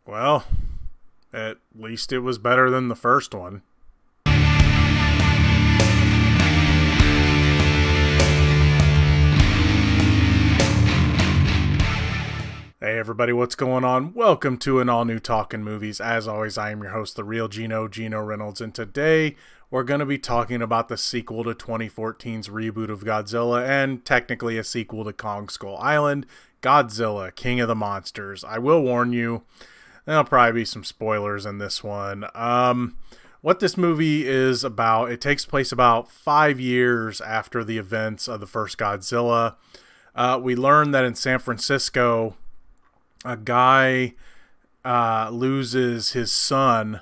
Well, at least it was better than the first one. Hey everybody, what's going on? Welcome to an all-new Talkin Movies. As always, I am your host, the real Geno Reynolds, and today we're going to be talking about the sequel to 2014's reboot of Godzilla, and technically a sequel to Kong Skull Island, Godzilla, King of the Monsters. I will warn you, there'll probably be some spoilers in this one. What this movie is about, it takes place about 5 years after the events of the first Godzilla. We learn that in San Francisco, a guy loses his son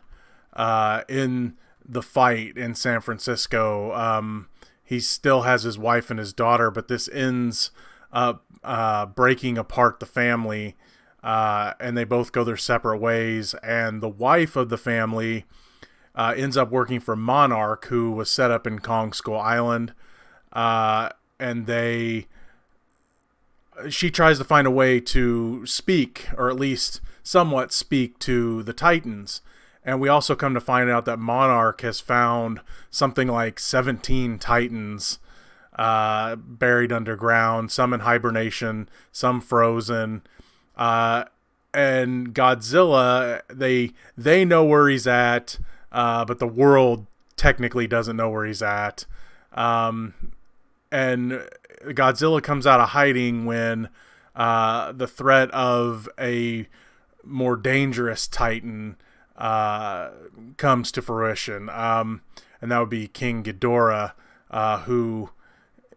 in the fight in San Francisco. He still has his wife and his daughter, but this ends up breaking apart the family, and they both go their separate ways. And the wife of the family ends up working for Monarch, who was set up in Kong Skull Island, and she tries to find a way to speak, or at least somewhat speak, to the Titans. And we also come to find out that Monarch has found something like 17 Titans buried underground, some in hibernation, some frozen. And Godzilla, they know where he's at, but the world technically doesn't know where he's at. And Godzilla comes out of hiding when the threat of a more dangerous Titan comes to fruition. And that would be King Ghidorah, who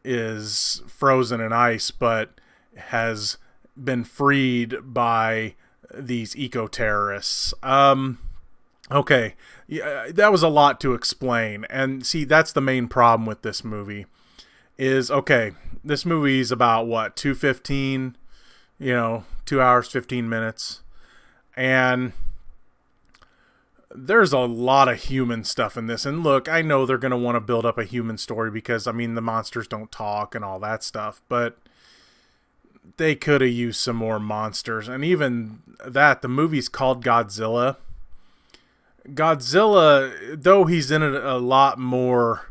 is frozen in ice but has been freed by these eco-terrorists. Okay, yeah, that was a lot to explain. And see, that's the main problem with this movie. This movie's about, what, 2:15, 2 hours, 15 minutes. And there's a lot of human stuff in this. And look, I know they're going to want to build up a human story because, the monsters don't talk and all that stuff. But they could have used some more monsters. And even that, the movie's called Godzilla. Godzilla, though he's in it a lot more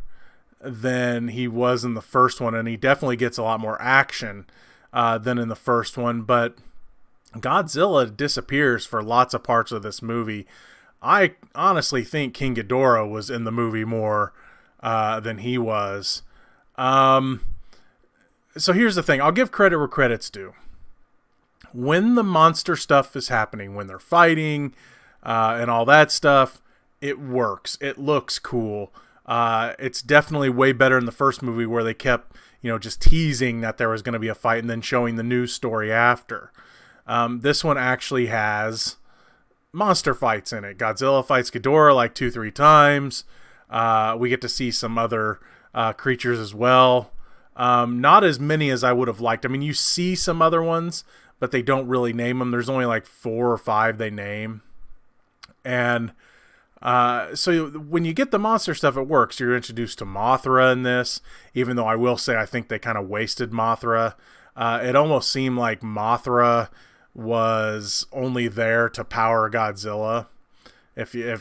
than he was in the first one, and he definitely gets a lot more action than in the first one, but Godzilla disappears for lots of parts of this movie. I honestly think King Ghidorah was in the movie more than he was. So here's the thing. I'll give credit where credit's due. When the monster stuff is happening, when they're fighting and all that stuff, it works. It looks cool. It's definitely way better in the first movie, where they kept, just teasing that there was going to be a fight and then showing the news story after. This one actually has monster fights in it. Godzilla fights Ghidorah like 2-3 times. We get to see some other creatures as well. Not as many as I would have liked. You see some other ones, but they don't really name them. There's only like 4 or 5 they name. And so when you get the monster stuff, it works. You're introduced to Mothra in this, even though I will say I think they kind of wasted Mothra. It almost seemed like Mothra was only there to power Godzilla. They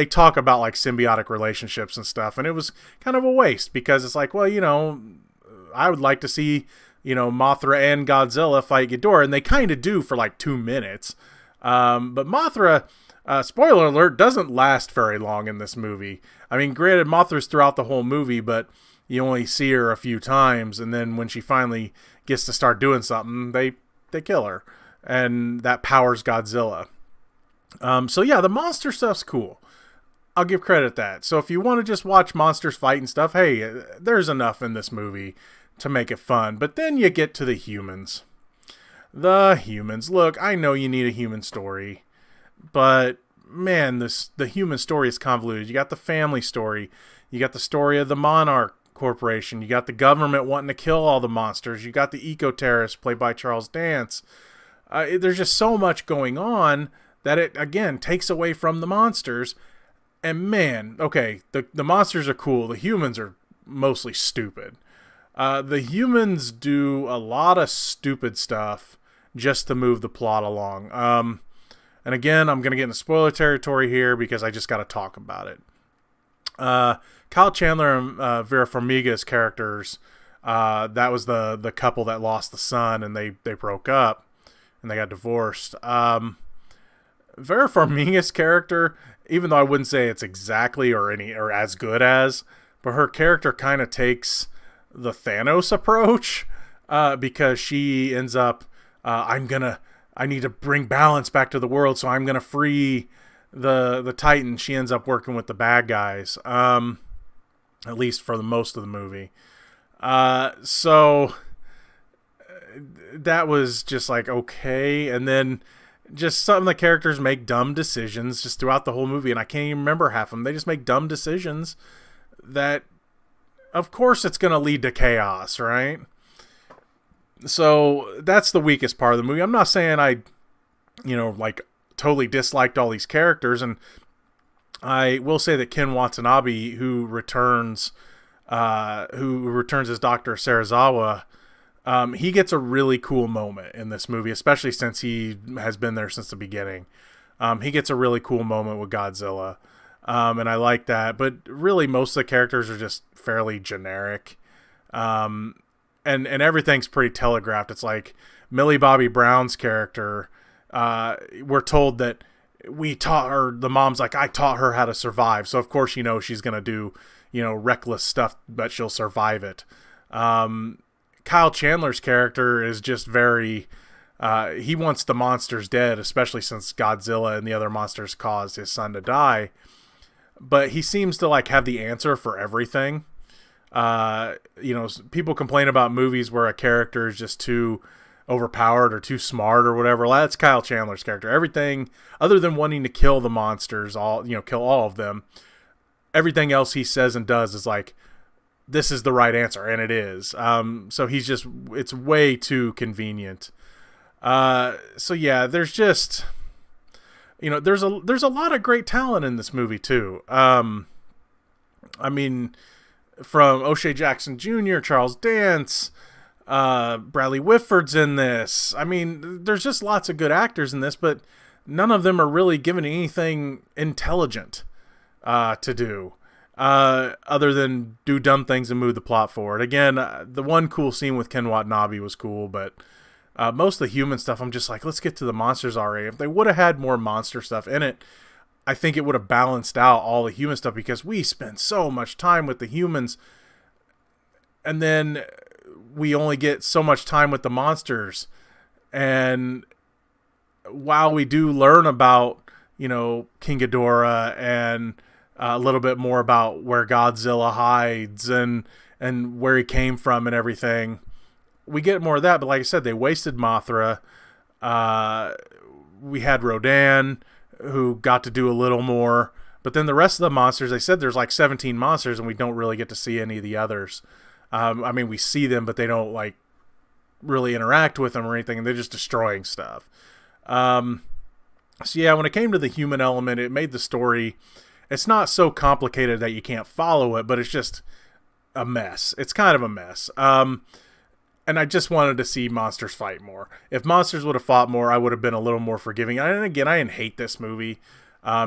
talk about like symbiotic relationships and stuff, and it was kind of a waste, because it's like, well, I would like to see, Mothra and Godzilla fight Ghidorah, and they kind of do for like 2 minutes. But Mothra, spoiler alert, doesn't last very long in this movie. Granted, Mothra's throughout the whole movie, but you only see her a few times, and then when she finally gets to start doing something, they kill her, and that powers Godzilla. So yeah, the monster stuff's cool. I'll give credit that. So if you want to just watch monsters fight and stuff, hey, there's enough in this movie to make it fun. But then you get to the humans. The humans. Look, I know you need a human story, but man, the human story is convoluted. You got the family story. You got the story of the Monarch Corporation. You got the government wanting to kill all the monsters. You got the eco-terrorist played by Charles Dance. There's just so much going on that it, again, takes away from the monsters. And man, okay, the monsters are cool. The humans are mostly stupid. The humans do a lot of stupid stuff just to move the plot along. And again, I'm going to get into spoiler territory here because I just got to talk about it. Kyle Chandler and Vera Farmiga's characters, that was the couple that lost the son, and they broke up and they got divorced. Vera Farmiga's character, even though I wouldn't say it's exactly or as good as, but her character kind of takes the Thanos approach, because she ends up, I need to bring balance back to the world, so I'm gonna free the Titan. She ends up working with the bad guys, at least for the most of the movie. So that was just like, okay. And then just some of the characters make dumb decisions just throughout the whole movie, and I can't even remember half of them. They just make dumb decisions that, of course, it's going to lead to chaos, right? So that's the weakest part of the movie. I'm not saying I, like totally disliked all these characters, and I will say that Ken Watanabe, who returns as Dr. Serizawa, he gets a really cool moment in this movie, especially since he has been there since the beginning. He gets a really cool moment with Godzilla, and I like that. But really, most of the characters are just fairly generic, and everything's pretty telegraphed. It's like Millie Bobby Brown's character. We're told that we taught her. The mom's like, I taught her how to survive. So of course, she's gonna do, reckless stuff, but she'll survive it. Kyle Chandler's character is just very, he wants the monsters dead, especially since Godzilla and the other monsters caused his son to die. But he seems to like have the answer for everything. People complain about movies where a character is just too overpowered or too smart or whatever. Well, that's Kyle Chandler's character. Everything other than wanting to kill the monsters, kill all of them, everything else he says and does is like, this is the right answer, and it is. So it's way too convenient. So yeah, there's just, there's a lot of great talent in this movie too. I mean, from O'Shea Jackson Jr., Charles Dance, Bradley Whitford's in this. I mean, there's just lots of good actors in this, but none of them are really given anything intelligent to do, other than do dumb things and move the plot forward. Again, the one cool scene with Ken Watanabe was cool, but most of the human stuff, I'm just like, let's get to the monsters already. If they would have had more monster stuff in it, I think it would have balanced out all the human stuff, because we spend so much time with the humans, and then we only get so much time with the monsters. And while we do learn about, King Ghidorah and a little bit more about where Godzilla hides and where he came from and everything, we get more of that. But like I said, they wasted Mothra. We had Rodan, who got to do a little more. But then the rest of the monsters, they said there's like 17 monsters, and we don't really get to see any of the others. I mean, we see them, but they don't like really interact with them or anything, and they're just destroying stuff. So yeah, when it came to the human element, it made the story, it's not so complicated that you can't follow it, but it's just a mess. It's kind of a mess. And I just wanted to see monsters fight more. If monsters would have fought more, I would have been a little more forgiving. And again, I didn't hate this movie,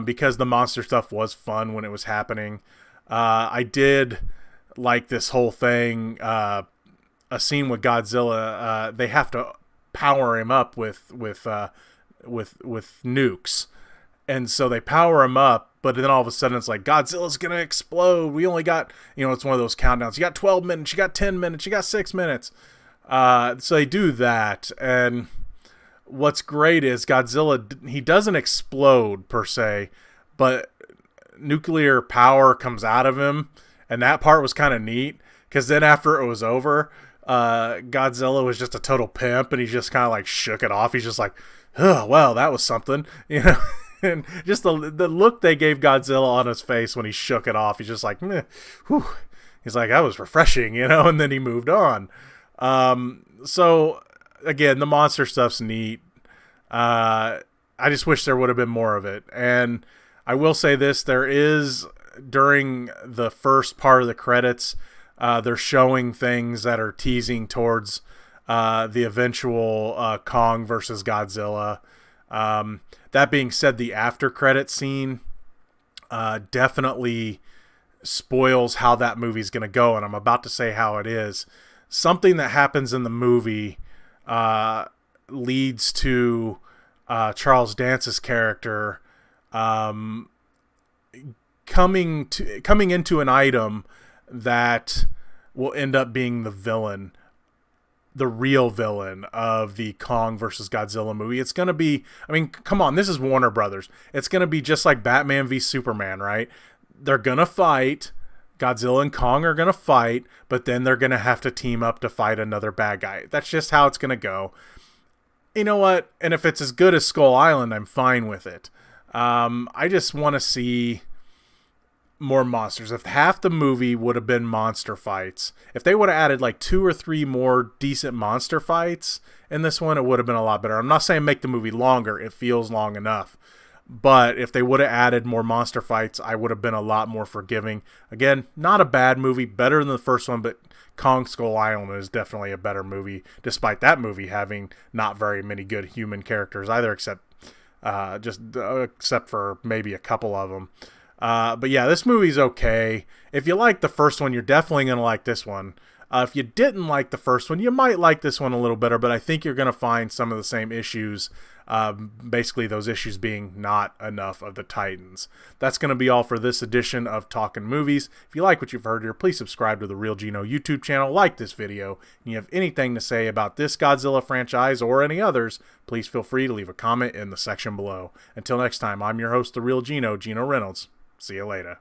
because the monster stuff was fun when it was happening. I did like this whole thing, a scene with Godzilla. They have to power him up with nukes, and so they power him up. But then all of a sudden it's like, Godzilla's gonna explode. We only got, it's one of those countdowns. You got 12 minutes. You got 10 minutes. You got 6 minutes. So they do that, and what's great is Godzilla, he doesn't explode per se, but nuclear power comes out of him. And that part was kind of neat, because then after it was over, Godzilla was just a total pimp, and he just kind of like shook it off. He's just like, oh, well, that was something, and just the look they gave Godzilla on his face when he shook it off. He's just like, meh, whew. He's like, that was refreshing, and then he moved on. So again, the monster stuff's neat. I just wish there would have been more of it. And I will say this, there is, during the first part of the credits, they're showing things that are teasing towards the eventual Kong versus Godzilla. That being said, the after credit scene definitely spoils how that movie's going to go, and I'm about to say how it is. Something that happens in the movie leads to Charles Dance's character coming into an item that will end up being the villain, the real villain of the Kong versus Godzilla movie. It's going to be, I mean, come on, this is Warner Brothers. It's going to be just like Batman v Superman, right? They're going to fight. Godzilla and Kong are going to fight, but then they're going to have to team up to fight another bad guy. That's just how it's going to go. You know what? And if it's as good as Skull Island, I'm fine with it. I just want to see more monsters. If half the movie would have been monster fights, if they would have added like 2 or 3 more decent monster fights in this one, it would have been a lot better. I'm not saying make the movie longer. It feels long enough. But if they would have added more monster fights, I would have been a lot more forgiving. Again, not a bad movie, better than the first one, but Kong Skull Island is definitely a better movie, despite that movie having not very many good human characters either, except for maybe a couple of them. But yeah, this movie's okay. If you like the first one, you're definitely going to like this one. If you didn't like the first one, you might like this one a little better, but I think you're going to find some of the same issues. Basically, those issues being not enough of the Titans. That's going to be all for this edition of Talkin Movies. If you like what you've heard here, please subscribe to the Real Geno YouTube channel, like this video, and you have anything to say about this Godzilla franchise or any others, please feel free to leave a comment in the section below. Until next time, I'm your host, the Real Geno, Geno Reynolds. See you later.